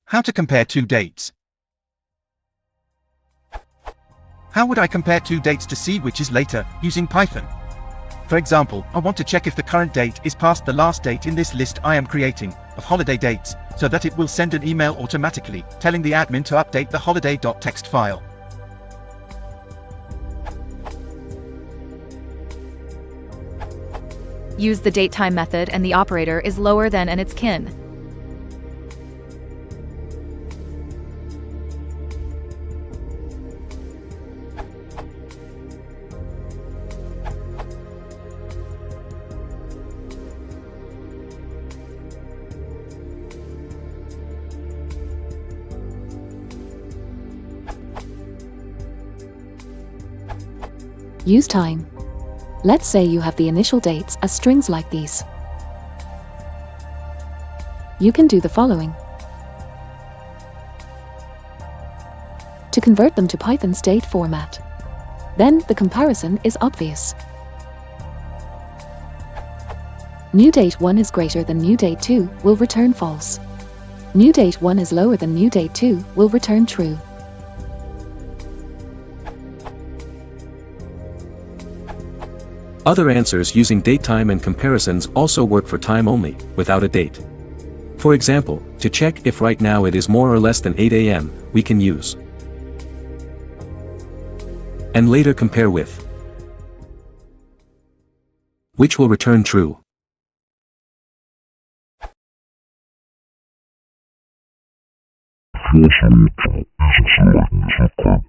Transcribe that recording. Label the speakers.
Speaker 1: How to compare two dates. How would I compare two dates to see which is later, using Python? For example, I want to check if the current date is past the last date in this list I am creating, of holiday dates, so that it will send an email automatically, telling the admin to update the holiday.txt file.
Speaker 2: Use the datetime method and the operator is lower than and its kin.
Speaker 3: Use time. Let's say you have the initial dates as strings like these. You can do the following. To convert them to Python's date format. Then the comparison is obvious. New date 1 is greater than new date 2 will return false. New date 1 is lower than new date 2 will return true.
Speaker 4: Other answers using datetime and comparisons also work for time only, without a date. For example, to check if right now it is more or less than 8 a.m., we can use and later compare with, which will return true.
Speaker 5: False is a